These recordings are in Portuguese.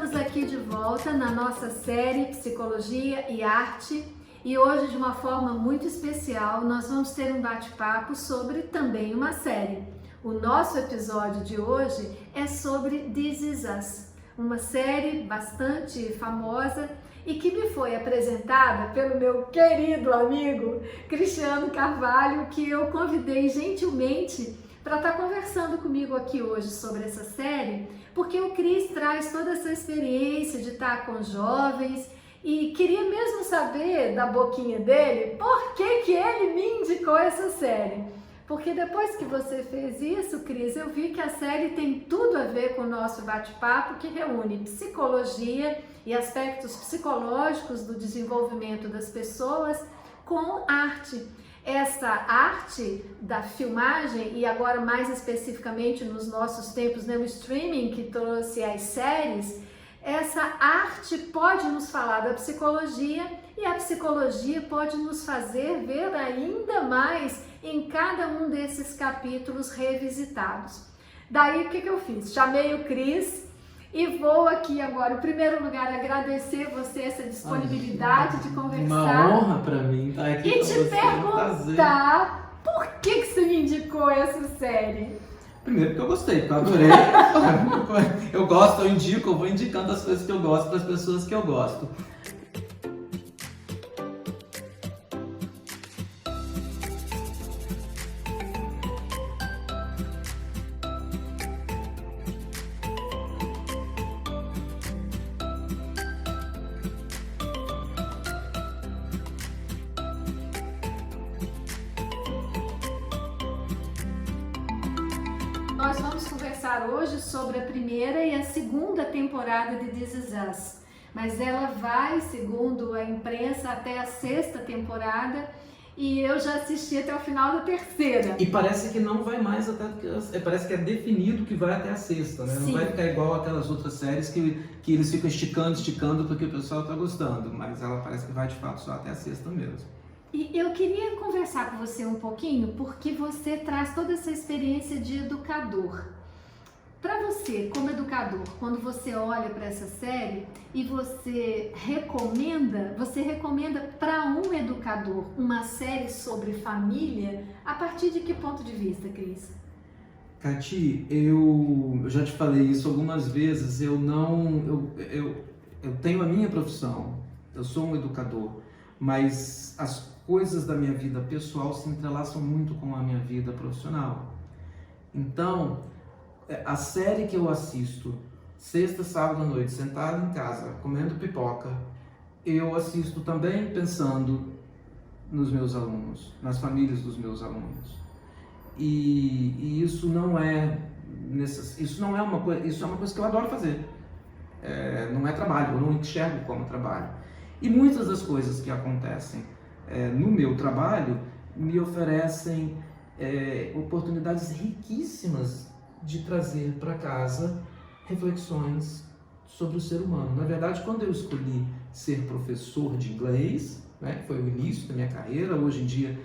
Estamos aqui de volta na nossa série Psicologia e Arte e hoje, de uma forma muito especial, nós vamos ter um bate-papo sobre também uma série. O nosso episódio de hoje é sobre This Is Us, uma série bastante famosa e que me foi apresentada pelo meu querido amigo Cristiano Carvalho, que eu convidei gentilmente para estar conversando comigo aqui hoje sobre essa série, porque o Cris traz toda essa experiência de estar com jovens e queria mesmo saber da boquinha dele por que ele me indicou essa série. Porque depois que você fez isso, Cris, eu vi que a série tem tudo a ver com o nosso bate-papo, que reúne psicologia e aspectos psicológicos do desenvolvimento das pessoas com arte. Essa arte da filmagem e agora mais especificamente nos nossos tempos, né, o streaming que trouxe as séries, essa arte pode nos falar da psicologia e a psicologia pode nos fazer ver ainda mais em cada um desses capítulos revisitados. Daí o que eu fiz? Chamei o Cris e vou aqui agora, em primeiro lugar, agradecer você essa disponibilidade de conversar. Uma honra para mim estar aqui e com te você. perguntar por que você me indicou essa série? Primeiro porque eu gostei, porque eu adorei. Eu gosto, eu indico, eu vou indicando as coisas que eu gosto para as pessoas que eu gosto. Nós vamos conversar hoje sobre a primeira e a segunda temporada de This Is Us, mas ela vai, segundo a imprensa, até a sexta temporada e eu já assisti até o final da terceira. E parece que não vai mais até, parece que é definido que vai até a sexta, né? Não vai ficar igual aquelas outras séries que eles ficam esticando porque o pessoal está gostando, mas ela parece que vai de fato só até a sexta mesmo. E eu queria conversar com você um pouquinho, porque você traz toda essa experiência de educador. Para você, como educador, quando você olha para essa série e você recomenda para um educador uma série sobre família, a partir de que ponto de vista, Cris? Cati, eu já te falei isso algumas vezes, eu tenho a minha profissão, eu sou um educador, mas as coisas da minha vida pessoal se entrelaçam muito com a minha vida profissional. Então, a série que eu assisto, sexta, sábado à noite, sentado em casa, comendo pipoca, eu assisto também pensando nos meus alunos, nas famílias dos meus alunos. E isso não é uma coisa, isso é uma coisa que eu adoro fazer. Não é trabalho, eu não enxergo como trabalho. E muitas das coisas que acontecem no meu trabalho me oferecem oportunidades riquíssimas de trazer para casa reflexões sobre o ser humano. Na verdade, quando eu escolhi ser professor de inglês, né, que foi o início da minha carreira, hoje em dia,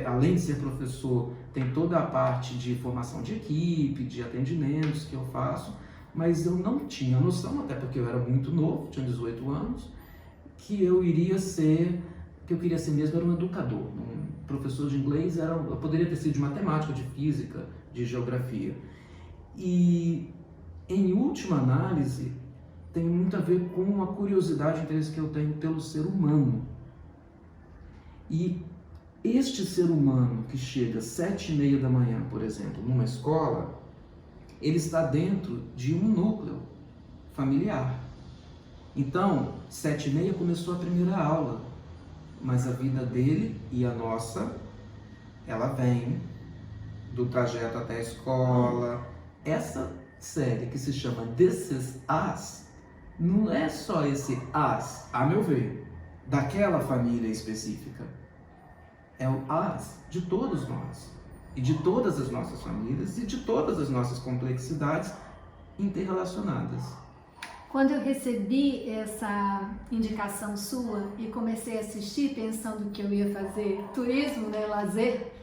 além de ser professor, tem toda a parte de formação de equipe, de atendimentos que eu faço, mas eu não tinha noção, até porque eu era muito novo, tinha 18 anos, que eu queria ser mesmo era um educador. Um professor de inglês eu poderia ter sido de matemática, de física, de geografia. E, em última análise, tem muito a ver com a curiosidade e interesse que eu tenho pelo ser humano. E este ser humano que chega às 7h30 da manhã, por exemplo, numa escola, ele está dentro de um núcleo familiar. Então, 7h30 começou a primeira aula, mas a vida dele e a nossa, ela vem do trajeto até a escola. Essa série que se chama This Is Us, não é só esse us, a meu ver, daquela família específica. É o us de todos nós, e de todas as nossas famílias, e de todas as nossas complexidades interrelacionadas. Quando eu recebi essa indicação sua e comecei a assistir pensando que eu ia fazer turismo, né, lazer,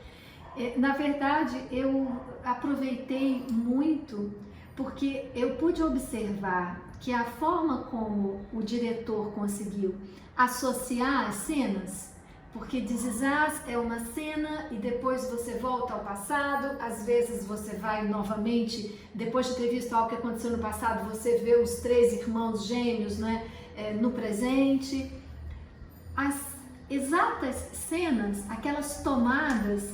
na verdade eu aproveitei muito porque eu pude observar que a forma como o diretor conseguiu associar as cenas, porque This Is Us é uma cena e depois você volta ao passado, às vezes você vai novamente, depois de ter visto algo que aconteceu no passado, você vê os 3 irmãos gêmeos, né, no presente. As exatas cenas, aquelas tomadas,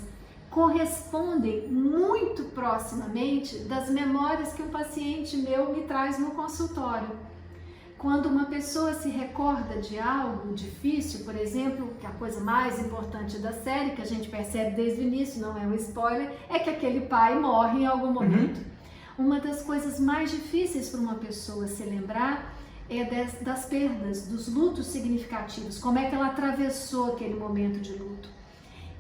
correspondem muito proximamente das memórias que um paciente meu me traz no consultório. Quando uma pessoa se recorda de algo difícil, por exemplo, que a coisa mais importante da série, que a gente percebe desde o início, não é um spoiler, é que aquele pai morre em algum momento. Uma das coisas mais difíceis para uma pessoa se lembrar é das perdas, dos lutos significativos, como é que ela atravessou aquele momento de luto.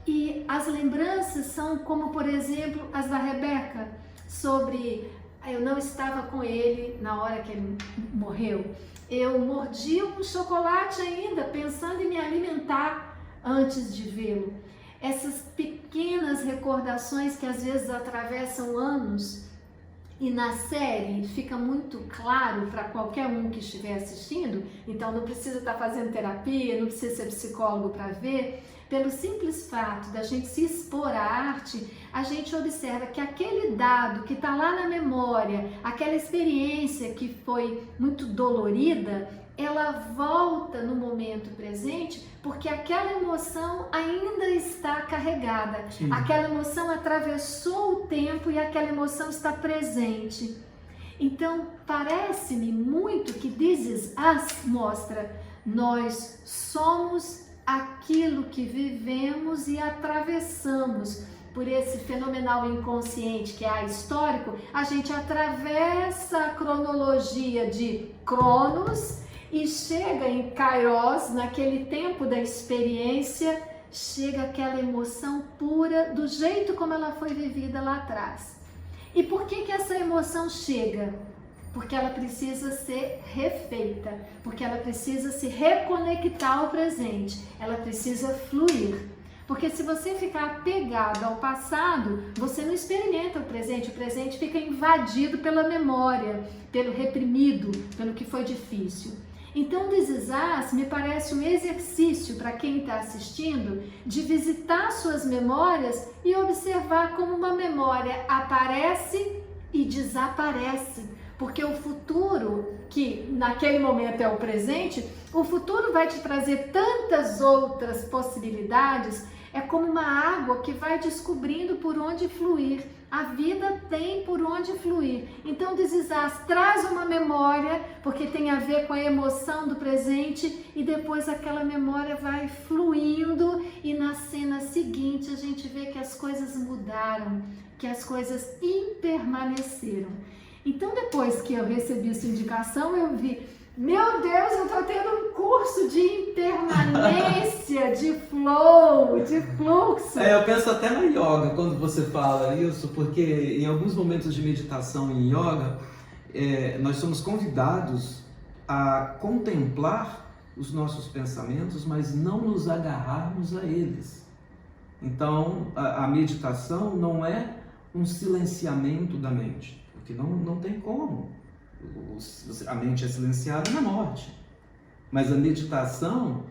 E as lembranças são como, por exemplo, as da Rebeca, sobre eu não estava com ele na hora que ele morreu. Eu mordi um chocolate ainda, pensando em me alimentar antes de vê-lo. Essas pequenas recordações que às vezes atravessam anos, e na série fica muito claro para qualquer um que estiver assistindo, então não precisa estar fazendo terapia, não precisa ser psicólogo para ver. Pelo simples fato da gente se expor à arte, a gente observa que aquele dado que está lá na memória, aquela experiência que foi muito dolorida, ela volta no momento presente porque aquela emoção ainda está carregada. Sim. Aquela emoção atravessou o tempo e aquela emoção está presente. Então, parece-me muito que This Is Us mostra nós somos aquilo que vivemos e atravessamos por esse fenomenal inconsciente que é ahistórico. A gente atravessa a cronologia de Cronos e chega em Kairos, naquele tempo da experiência, chega aquela emoção pura do jeito como ela foi vivida lá atrás. E por que essa emoção chega? Porque ela precisa ser refeita, porque ela precisa se reconectar ao presente, ela precisa fluir. Porque se você ficar apegado ao passado, você não experimenta o presente fica invadido pela memória, pelo reprimido, pelo que foi difícil. Então, This Is Us me parece um exercício para quem está assistindo de visitar suas memórias e observar como uma memória aparece e desaparece. Porque o futuro, que naquele momento é o presente, o futuro vai te trazer tantas outras possibilidades, é como uma água que vai descobrindo por onde fluir. A vida tem por onde fluir. Então, This Is Us traz uma memória, porque tem a ver com a emoção do presente, e depois aquela memória vai fluindo, e na cena seguinte a gente vê que as coisas mudaram, que as coisas impermaneceram. Então, depois que eu recebi essa indicação, eu vi, meu Deus, eu estou tendo um curso de impermanência, de flow, de fluxo. Eu penso até na yoga quando você fala isso, porque em alguns momentos de meditação em yoga, nós somos convidados a contemplar os nossos pensamentos, mas não nos agarrarmos a eles. Então, a meditação não é um silenciamento da mente, porque não tem como. A mente é silenciada na morte. Mas a meditação,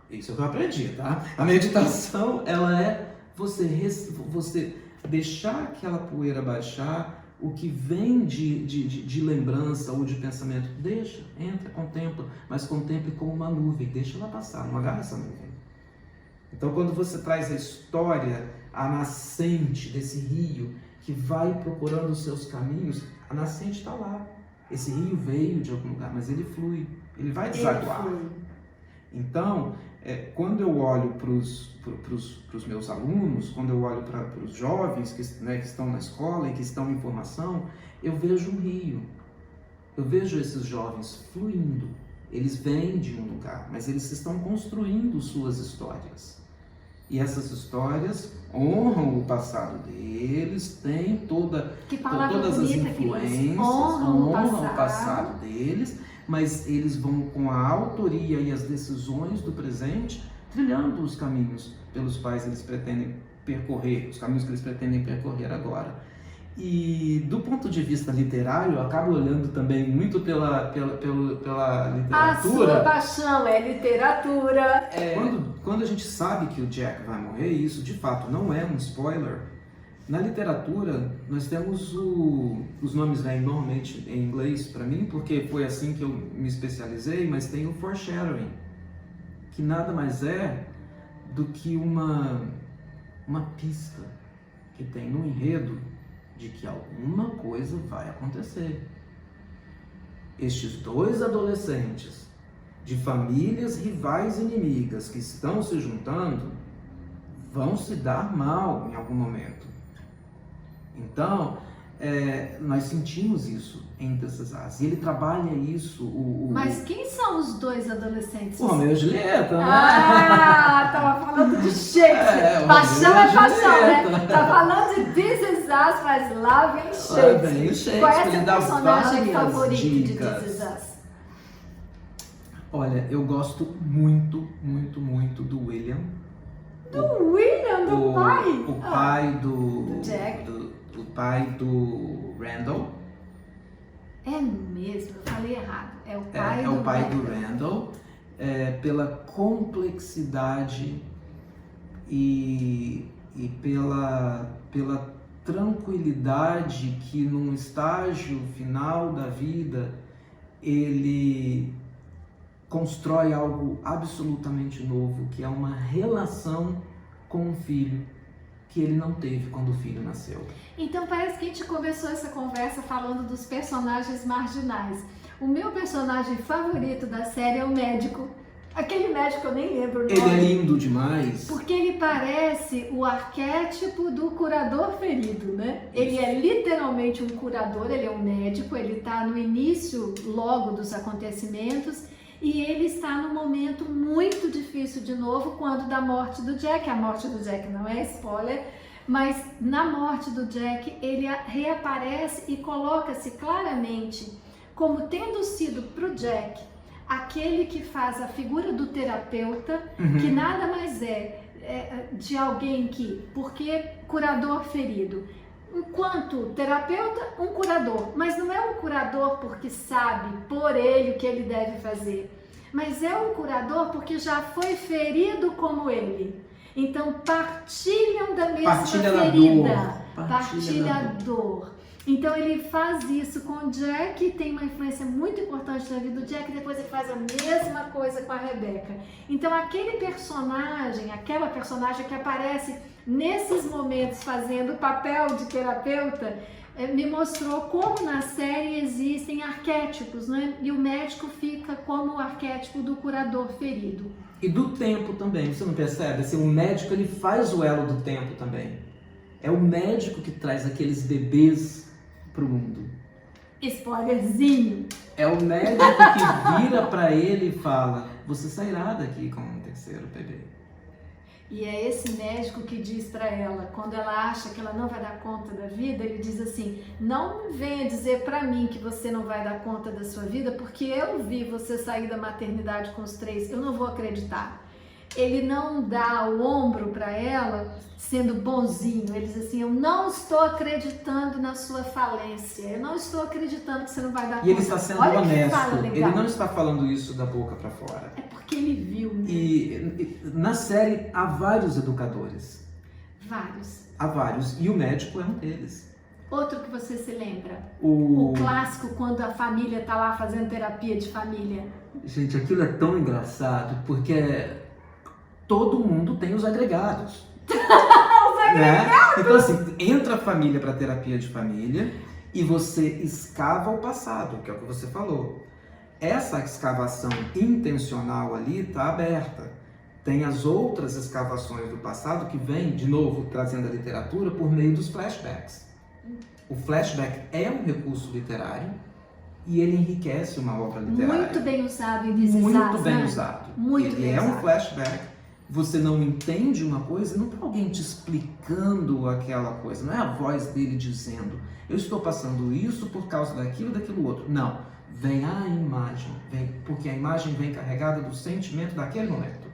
isso é o que eu aprendi, tá? A meditação, ela é você deixar aquela poeira baixar, o que vem de lembrança ou de pensamento, deixa, entra, contempla, mas contemple como uma nuvem, deixa ela passar, não agarra essa nuvem. Então, quando você traz a história, a nascente desse rio, que vai procurando os seus caminhos, a nascente está lá. Esse rio veio de algum lugar, mas ele flui, ele vai desaguar. Então, quando eu olho para os meus alunos, quando eu olho para os jovens que estão na escola e que estão em formação, eu vejo um rio. Eu vejo esses jovens fluindo. Eles vêm de um lugar, mas eles estão construindo suas histórias. E essas histórias honram o passado deles, têm todas as influências, honram o passado deles, mas eles vão com a autoria e as decisões do presente, trilhando os caminhos pelos quais eles pretendem percorrer, os caminhos que eles pretendem percorrer agora. E do ponto de vista literário, eu acabo olhando também muito pela literatura. A sua paixão é literatura. Quando a gente sabe que o Jack vai morrer, isso de fato não é um spoiler. Na literatura, nós temos os nomes vêm normalmente em inglês para mim, porque foi assim que eu me especializei, mas tem o foreshadowing, que nada mais é do que uma pista que tem no enredo de que alguma coisa vai acontecer. Estes dois adolescentes de famílias rivais inimigas que estão se juntando vão se dar mal em algum momento. Então, nós sentimos isso em This Is Us. E ele trabalha isso. Mas quem são os dois adolescentes? O Romeu e Julieta, né? Ah, tava falando de Shakespeare. Paixão é paixão, né? Tá falando de This Is Us, mas lá vem Shakespeare. Qual é seu personagem favorito de This Is Us? Olha, eu gosto muito, muito, muito do William. Do William, do pai? O pai do Jack. O pai do Randall. É mesmo, eu falei errado. É o pai, o pai do Randall. Pela complexidade e pela tranquilidade que num estágio final da vida ele constrói algo absolutamente novo, que é uma relação com o filho que ele não teve quando o filho nasceu. Então parece que a gente começou essa conversa falando dos personagens marginais. O meu personagem favorito da série é o médico. Aquele médico eu nem lembro o nome. Ele é lindo demais. Porque ele parece o arquétipo do curador ferido, né? Ele é literalmente um curador, ele é um médico, ele está no início logo dos acontecimentos e ele está num momento muito difícil de novo quando da morte do Jack. A morte do Jack não é spoiler, mas na morte do Jack ele reaparece e coloca-se claramente como tendo sido pro Jack aquele que faz a figura do terapeuta, que nada mais é de alguém que, porque curador ferido, enquanto terapeuta, um curador, mas não é um curador porque sabe por ele o que ele deve fazer, mas é um curador porque já foi ferido como ele. Então partilham da mesma ferida, partilha a dor. Então ele faz isso com o Jack e tem uma influência muito importante na vida do Jack, depois ele faz a mesma coisa com a Rebecca. Então aquela personagem que aparece nesses momentos fazendo o papel de terapeuta, me mostrou como na série existem arquétipos, né? E o médico fica como o arquétipo do curador ferido. E do tempo também, você não percebe? Assim, o médico ele faz o elo do tempo também. É o médico que traz aqueles bebês pro mundo. Spoilerzinho! É o médico que vira pra ele e fala: você sairá daqui com um terceiro bebê. E é esse médico que diz pra ela, quando ela acha que ela não vai dar conta da vida, ele diz assim: não venha dizer pra mim que você não vai dar conta da sua vida, porque eu vi você sair da maternidade com os 3, eu não vou acreditar. Ele não dá o ombro pra ela sendo bonzinho, ele diz assim: eu não estou acreditando na sua falência, eu não estou acreditando que você não vai dar conta. E ele está sendo honesto, ele não está falando isso da boca pra fora. É porque ele viu, né? E na série há vários educadores. Vários. Há vários, e o médico é um deles. Outro que você se lembra? O clássico, quando a família tá lá fazendo terapia de família. Gente, aquilo é tão engraçado, porque todo mundo tem os agregados. Os agregados! Né? Então assim, entra a família para terapia de família e você escava o passado, que é o que você falou. Essa escavação intencional ali está aberta. Tem as outras escavações do passado que vêm, de novo, trazendo a literatura por meio dos flashbacks. O flashback é um recurso literário e ele enriquece uma obra literária. Muito bem usado em This Is Us, Muito bem né? usado. Muito ele bem é usado. um flashback. Você não entende uma coisa, não tem alguém te explicando aquela coisa. Não é a voz dele dizendo: eu estou passando isso por causa daquilo outro. Não. Vem a imagem, porque a imagem vem carregada do sentimento daquele momento.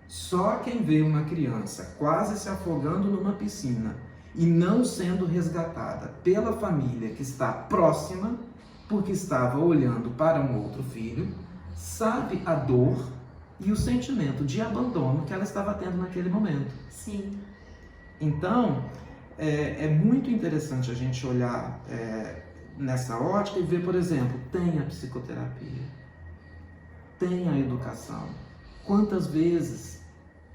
Só quem vê uma criança quase se afogando numa piscina e não sendo resgatada pela família que está próxima, porque estava olhando para um outro filho, sabe a dor e o sentimento de abandono que ela estava tendo naquele momento. Sim. Então, é muito interessante a gente olhar nessa ótica e ver, por exemplo, tem a psicoterapia, tem a educação. Quantas vezes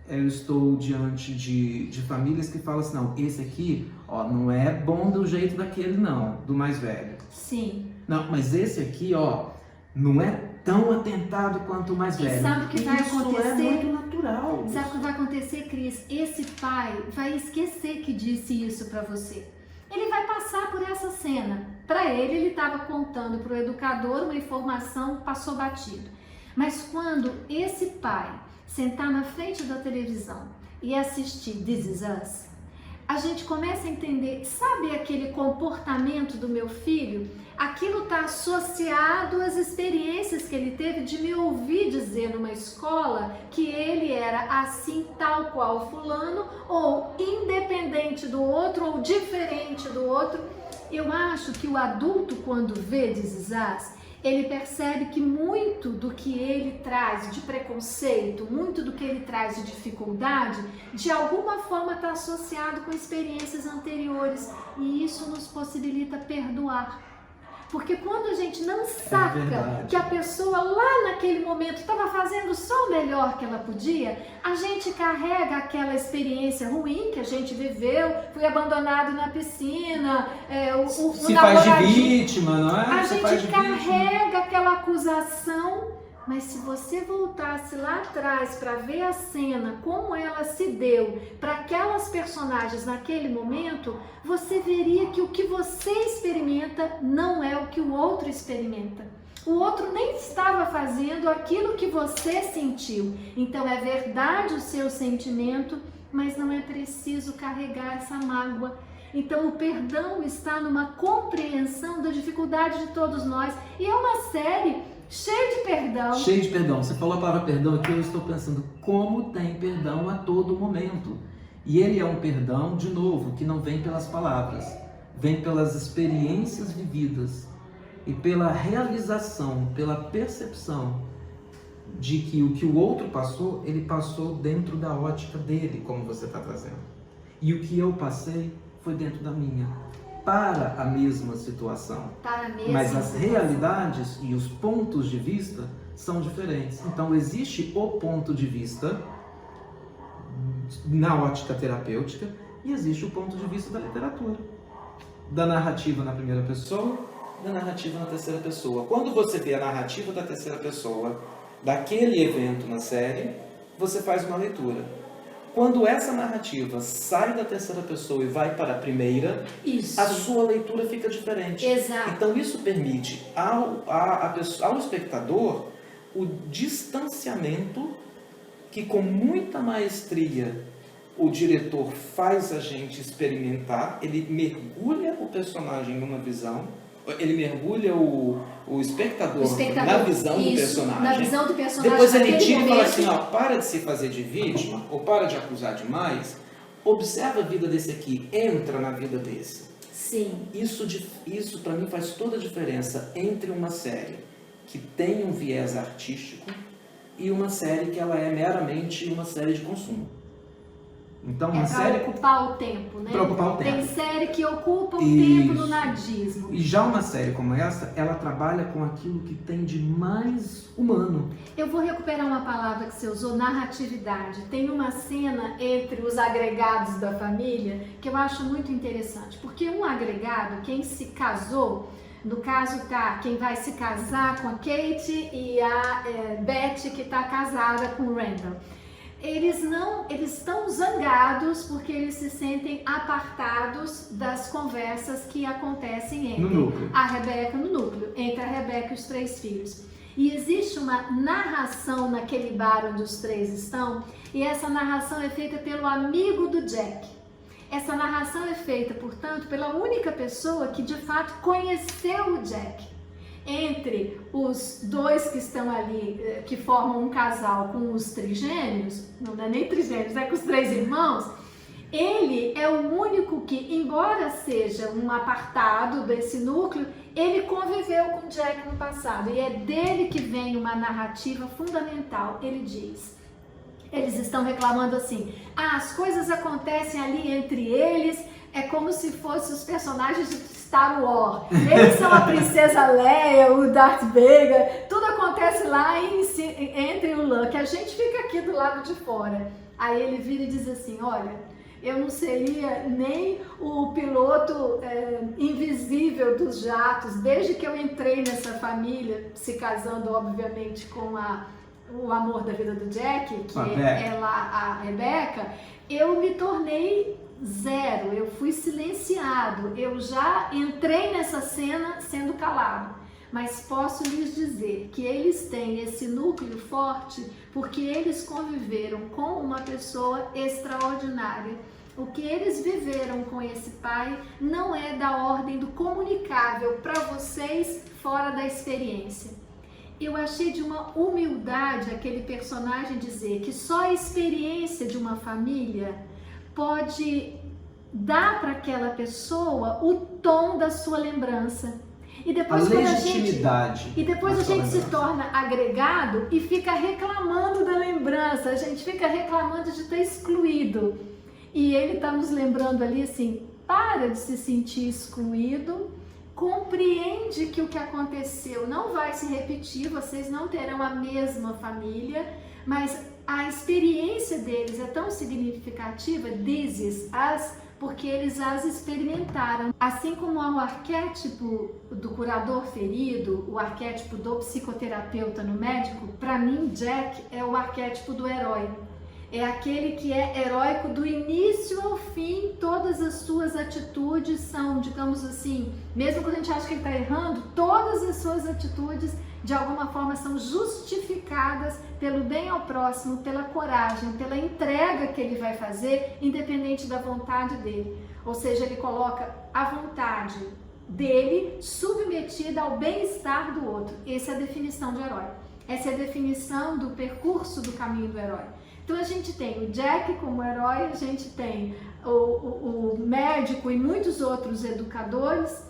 eu estou diante de famílias que falam assim, não, esse aqui, ó, não é bom do jeito daquele não, do mais velho. Sim. Não, mas esse aqui, ó, não é tão atentado quanto o mais velho. E sabe o que vai acontecer? Isso é muito natural. Sabe o que vai acontecer, Cris? Esse pai vai esquecer que disse isso para você. Ele vai passar por essa cena. Para ele estava contando para o educador uma informação, passou batido. Mas quando esse pai sentar na frente da televisão e assistir This Is Us, a gente começa a entender, sabe aquele comportamento do meu filho? Aquilo está associado às experiências que ele teve de me ouvir dizer numa escola que ele era assim, tal qual fulano, ou independente do outro, ou diferente do outro. Eu acho que o adulto, quando vê This Is Us, ele percebe que muito do que ele traz de preconceito, muito do que ele traz de dificuldade, de alguma forma está associado com experiências anteriores, e isso nos possibilita perdoar. Porque quando a gente não saca que a pessoa lá naquele momento estava fazendo só o melhor que ela podia, a gente carrega aquela experiência ruim que a gente viveu, fui abandonado na piscina, se faz de vítima, não é? A gente carrega aquela acusação. Mas se você voltasse lá atrás para ver a cena, como ela se deu para aquelas personagens naquele momento, você veria que o que você experimenta não é o que o outro experimenta. O outro nem estava fazendo aquilo que você sentiu. Então é verdade o seu sentimento, mas não é preciso carregar essa mágoa. Então o perdão está numa compreensão da dificuldade de todos nós. E é uma série cheio de perdão. Cheio de perdão. Você falou a palavra perdão aqui, eu estou pensando como tem perdão a todo momento. E ele é um perdão, de novo, que não vem pelas palavras, vem pelas experiências vividas e pela realização, pela percepção de que o que o outro passou, ele passou dentro da ótica dele, como você está trazendo. E o que eu passei foi dentro da minha. Para a mesma situação. Mas as realidades e os pontos de vista são diferentes. Então existe o ponto de vista na ótica terapêutica e existe o ponto de vista da literatura. Da narrativa na primeira pessoa, da narrativa na terceira pessoa. Quando você vê a narrativa da terceira pessoa daquele evento na série, você faz uma leitura. Quando essa narrativa sai da terceira pessoa e vai para a primeira, a sua leitura fica diferente. Exato. Então isso permite ao espectador o distanciamento que com muita maestria o diretor faz a gente experimentar. Ele mergulha o personagem numa visão, ele mergulha o espectador na visão do personagem. Na visão do personagem. Depois ele tira e fala assim, ó, para de se fazer de vítima, ou para de acusar demais, observa a vida desse aqui, entra na vida desse. Sim. Isso para mim faz toda a diferença entre uma série que tem um viés artístico e uma série que ela é meramente uma série de consumo. Então, uma série... para ocupar o tempo, né? Para ocupar o tempo. Tem série que ocupa o tempo no nadismo. E já uma série como essa, ela trabalha com aquilo que tem de mais humano. Eu vou recuperar uma palavra que você usou, narratividade. Tem uma cena entre os agregados da família que eu acho muito interessante. Porque um agregado, quem se casou, no caso tá quem vai se casar com a Kate e a Beth que está casada com o Randall. Eles estão zangados porque eles se sentem apartados das conversas que acontecem entre a Rebeca no núcleo, entre a Rebeca e os três filhos. E existe uma narração naquele bar onde os três estão, e essa narração é feita pelo amigo do Jack. Essa narração é feita, portanto, pela única pessoa que de fato conheceu o Jack. Entre os dois que estão ali, que formam um casal com os trigêmeos, não é nem trigêmeos, é com os três irmãos, Ele é o único que, embora seja um apartado desse núcleo, ele conviveu com Jack no passado e é dele que vem uma narrativa fundamental. Ele diz, eles estão reclamando assim, as coisas acontecem ali entre eles, é como se fossem os personagens de Star Wars. Eles são a princesa Leia, o Darth Vader, tudo acontece lá entre o Luke, a gente fica aqui do lado de fora. Aí ele vira e diz assim, olha, eu não seria nem o piloto invisível dos jatos, desde que eu entrei nessa família, se casando obviamente com o amor da vida do Jack, que é lá a Rebecca, eu me tornei zero, eu fui silenciado, eu já entrei nessa cena sendo calado. Mas posso lhes dizer que eles têm esse núcleo forte porque eles conviveram com uma pessoa extraordinária. O que eles viveram com esse pai não é da ordem do comunicável para vocês fora da experiência. Eu achei de uma humildade aquele personagem dizer que só a experiência de uma família pode dar para aquela pessoa o tom da sua lembrança. E depois, a gente se torna agregado e fica reclamando da lembrança, a gente fica reclamando de ter excluído. E ele está nos lembrando ali assim, para de se sentir excluído, compreende que o que aconteceu não vai se repetir, vocês não terão a mesma família, mas a experiência deles é tão significativa, porque eles as experimentaram. Assim como há o arquétipo do curador ferido, o arquétipo do psicoterapeuta no médico, para mim Jack é o arquétipo do herói. É aquele que é heróico do início ao fim, todas as suas atitudes são, digamos assim, mesmo quando a gente acha que ele está errando, todas as suas atitudes de alguma forma são justificadas pelo bem ao próximo, pela coragem, pela entrega que ele vai fazer, independente da vontade dele. Ou seja, ele coloca a vontade dele submetida ao bem-estar do outro. Essa é a definição de herói. Essa é a definição do percurso do caminho do herói. Então a gente tem o Jack como herói, a gente tem o médico e muitos outros educadores,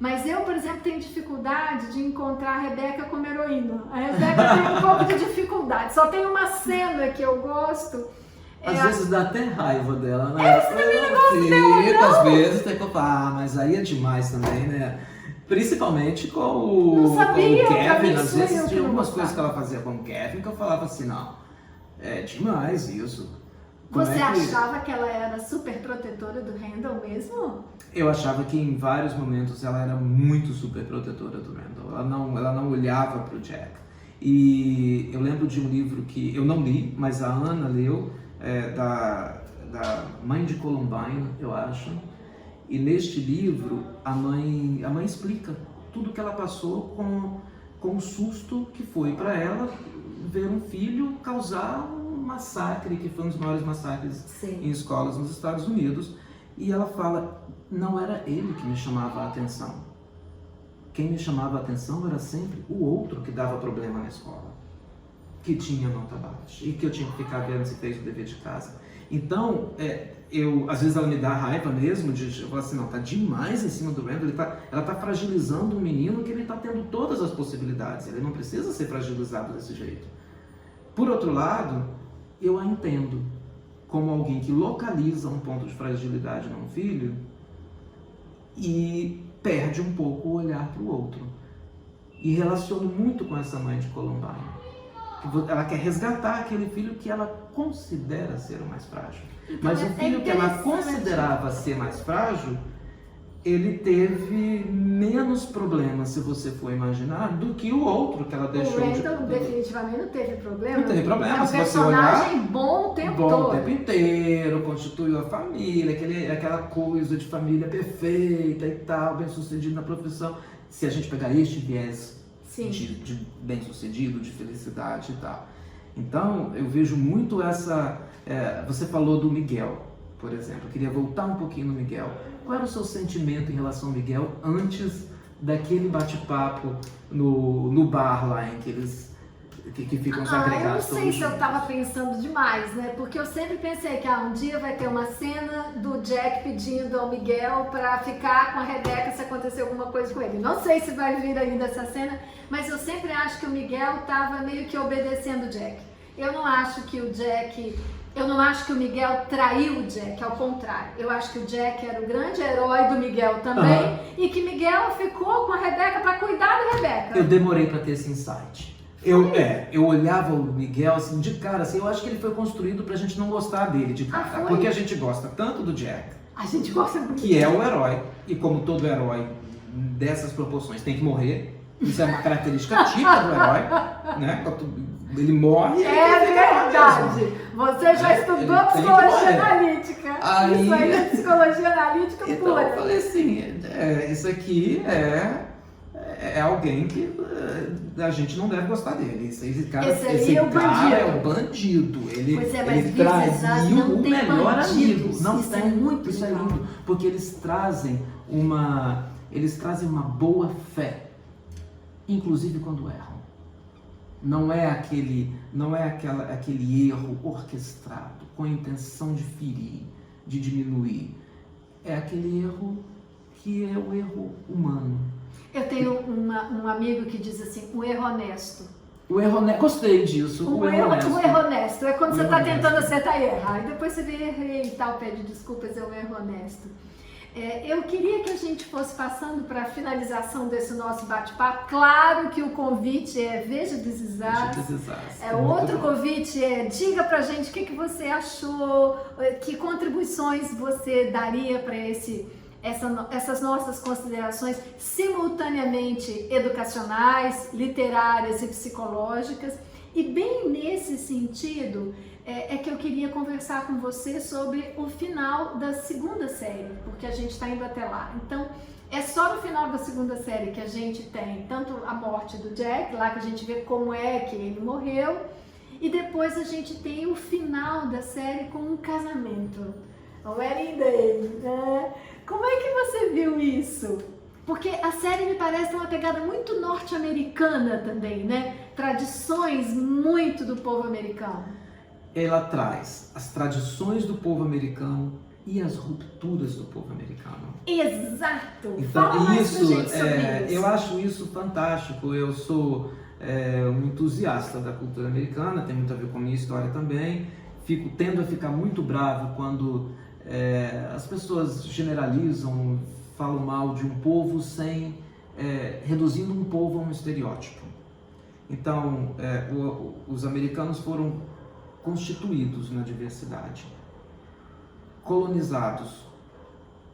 mas eu, por exemplo, tenho dificuldade de encontrar a Rebecca como heroína. A Rebecca tem um pouco de dificuldade, só tem uma cena que eu gosto. Às vezes dá até raiva dela, né? Você também não gosta dela, não? Às vezes tem que falar, mas aí é demais também, né? Principalmente com o Kevin, às vezes tinha algumas coisas que ela fazia com o Kevin que eu falava assim, não, é demais isso. Você achava que ela era super protetora do Randall mesmo? Eu achava que em vários momentos ela era muito super protetora do Randall. Ela não olhava para o Jack. E eu lembro de um livro que eu não li, mas a Ana leu, da mãe de Columbine, eu acho. E neste livro a mãe explica tudo que ela passou com o susto que foi para ela ver um filho causar um massacre, que foi um dos maiores massacres em escolas nos Estados Unidos. E ela fala, não era ele que me chamava a atenção. Quem me chamava a atenção era sempre o outro que dava problema na escola, que tinha nota baixa e que eu tinha que ficar vendo se fez o dever de casa. Então, às vezes ela me dá raiva mesmo, eu falo assim, não, tá demais em cima do Randall, ela tá fragilizando um menino que ele tá tendo todas as possibilidades, ele não precisa ser fragilizado desse jeito. Por outro lado, eu a entendo como alguém que localiza um ponto de fragilidade num filho e perde um pouco o olhar para o outro. E relaciono muito com essa mãe de Columbine. Ela quer resgatar aquele filho que ela considera ser o mais frágil. Mas o filho que ela considerava ser mais frágil, ele teve menos problemas, se você for imaginar, do que o outro que ela deixou. O Randall definitivamente não teve problema. Não teve problema, é um se você olhar. Personagem bom o tempo todo. O tempo inteiro, constituiu a família, aquela coisa de família perfeita e tal, bem sucedido na profissão. Se a gente pegar este viés de bem sucedido, de felicidade e tal. Então, eu vejo muito essa... você falou do Miguel, por exemplo. Eu queria voltar um pouquinho no Miguel. Qual era o seu sentimento em relação ao Miguel antes daquele bate-papo no bar lá, em que eles que ficam Eu segregados não todos sei se eu juntos. tava pensando demais, né? Porque eu sempre pensei que um dia vai ter uma cena do Jack pedindo ao Miguel pra ficar com a Rebeca se acontecer alguma coisa com ele. Não sei se vai vir ainda essa cena, mas eu sempre acho que o Miguel tava meio que obedecendo o Jack. Eu não acho que o Miguel traiu o Jack, ao contrário. Eu acho que o Jack era o grande herói do Miguel também e que Miguel ficou com a Rebeca pra cuidar da Rebeca. Eu demorei pra ter esse insight. Eu olhava o Miguel assim, de cara, assim, eu acho que ele foi construído pra gente não gostar dele de cara. foi? Porque a gente gosta tanto do Jack, A gente gosta muito. que é o herói, e como todo herói dessas proporções tem que morrer, isso é uma característica típica do herói, né? Ele morre e É ele fica lá verdade. mesmo. Você já Ele estudou tem que psicologia morrer. analítica. Aí- Isso aí é psicologia analítica Então pura. eu falei assim, isso aqui é alguém que a gente não deve gostar dele. Esse Esse aí é o cara bandido. é o bandido. Ele, Pois é, mas ele Vices traiu não o tem melhor bandidos. amigo. Não Isso tem, é muito isso é legal. lindo. Porque eles trazem uma boa fé, inclusive quando erram. Não é aquele erro orquestrado, com a intenção de ferir, de diminuir. É aquele erro que é o erro humano. Eu tenho um amigo que diz assim, um erro honesto. O erro honesto, gostei disso. Um o erro honesto. erro honesto é quando O você erro está honesto. tentando acertar e errar. E depois você vê, errei e tal, pede desculpas, é um erro honesto. Eu queria que a gente fosse passando para a finalização desse nosso bate-papo. Claro que o convite é Veja This Is Us. O outro convite é diga pra gente o que você achou, que contribuições você daria para essas nossas considerações simultaneamente educacionais, literárias e psicológicas. E bem nesse sentido é que eu queria conversar com você sobre o final da segunda série, porque a gente está indo até lá. Então, é só no final da segunda série que a gente tem tanto a morte do Jack, lá que a gente vê como é que ele morreu, e depois a gente tem o final da série com um casamento. O wedding day, né? Como é que você viu isso? Porque a série me parece ter uma pegada muito norte-americana também, né? Tradições muito do povo americano. Ela traz as tradições do povo americano e as rupturas do povo americano. Exato! Então, Fala mais pra gente sobre isso. eu acho isso fantástico. Eu sou um entusiasta da cultura americana, tem muito a ver com a minha história também. Tendo a ficar muito bravo quando as pessoas generalizam, falam mal de um povo reduzindo um povo a um estereótipo. Então, os americanos foram constituídos na diversidade, colonizados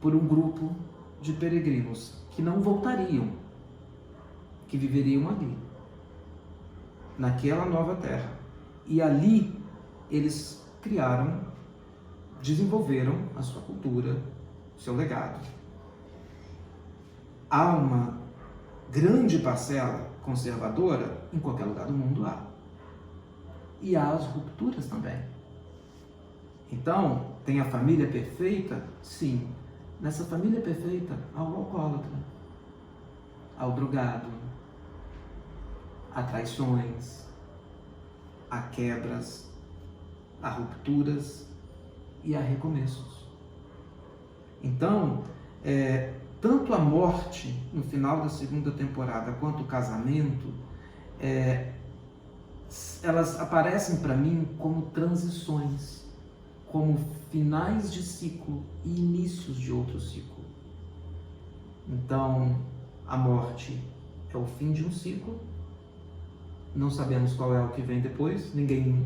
por um grupo de peregrinos que não voltariam, que viveriam ali, naquela nova terra. E ali eles desenvolveram a sua cultura, o seu legado. Há uma grande parcela conservadora em qualquer lugar do mundo há. E há as rupturas também. Então, tem a família perfeita? Sim. Nessa família perfeita há o alcoólatra, há o drogado, há traições, há quebras, há rupturas e há recomeços. Então, tanto a morte no final da segunda temporada quanto o casamento, elas aparecem para mim como transições, como finais de ciclo e inícios de outro ciclo. Então, a morte é o fim de um ciclo, não sabemos qual é o que vem depois, ninguém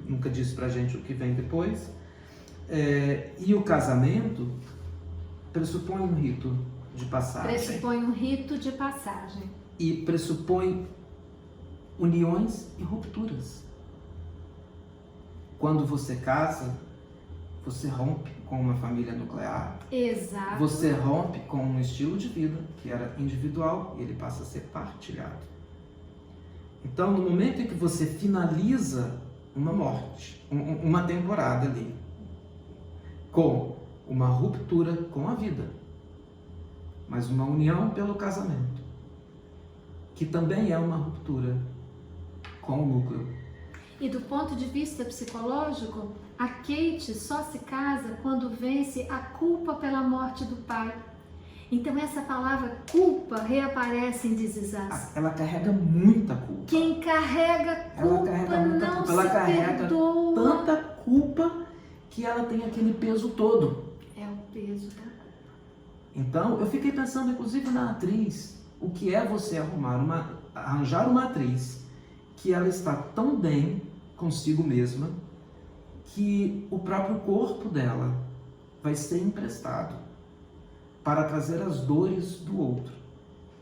nunca disse pra gente o que vem depois, e o casamento pressupõe um rito de passagem. Pressupõe um rito de passagem. E pressupõe uniões e rupturas. Quando você casa, você rompe com uma família nuclear. Exato. Você rompe com um estilo de vida que era individual e ele passa a ser partilhado. Então, no momento em que você finaliza uma morte, uma temporada ali, com uma ruptura com a vida, mas uma união pelo casamento, que também é uma ruptura com o núcleo. E do ponto de vista psicológico, a Kate só se casa quando vence a culpa pela morte do pai. Então essa palavra culpa reaparece em This Is Us. Ela carrega muita culpa. Quem carrega culpa não se perdoa. Tanta culpa que ela tem aquele peso todo. É o peso da... Então, eu fiquei pensando inclusive na atriz. O que é você arranjar uma atriz que ela está tão bem consigo mesma que o próprio corpo dela vai ser emprestado para trazer as dores do outro,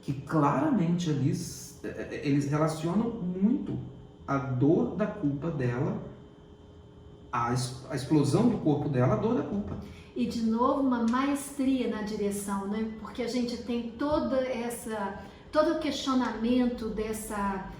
que claramente eles relacionam muito a dor da culpa dela, a explosão do corpo dela, a dor da culpa. E de novo uma maestria na direção, né? Porque a gente tem todo o questionamento dessa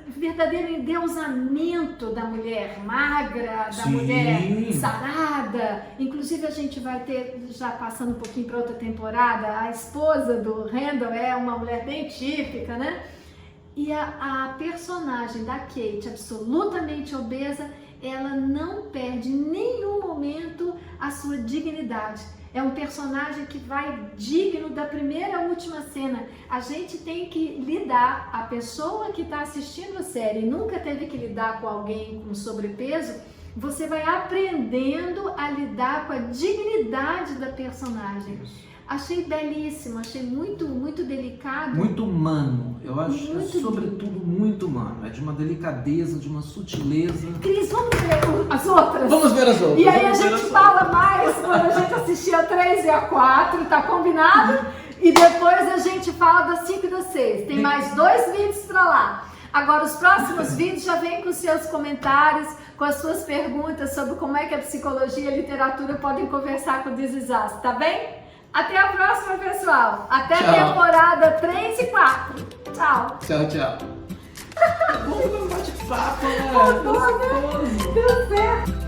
verdadeiro endeusamento da mulher magra, da mulher sarada. Inclusive a gente vai ter, já passando um pouquinho para outra temporada, a esposa do Randall é uma mulher bem típica, né? E a personagem da Kate, absolutamente obesa, ela não perde em nenhum momento a sua dignidade. É um personagem que vai digno da primeira à última cena. A gente tem que lidar, a pessoa que está assistindo a série e nunca teve que lidar com alguém com sobrepeso, você vai aprendendo a lidar com a dignidade da personagem. Achei belíssimo, achei muito, muito delicado. Muito humano. Eu acho que é sobretudo muito humano. É de uma delicadeza, de uma sutileza. Cris, vamos ver as outras? Vamos ver as outras. E aí a gente fala mais quando a gente assistir a 3 e a 4, tá combinado? E depois a gente fala da 5 e da 6. Tem mais 2 vídeos pra lá. Agora os próximos vídeos já vem com seus comentários, com as suas perguntas sobre como é que a psicologia e a literatura podem conversar com o This Is Us, tá bem? Até a próxima, pessoal. Até a temporada 3 e 4. Tchau. Tchau, tchau. Vamos dar um bate-papo, né? Deu certo.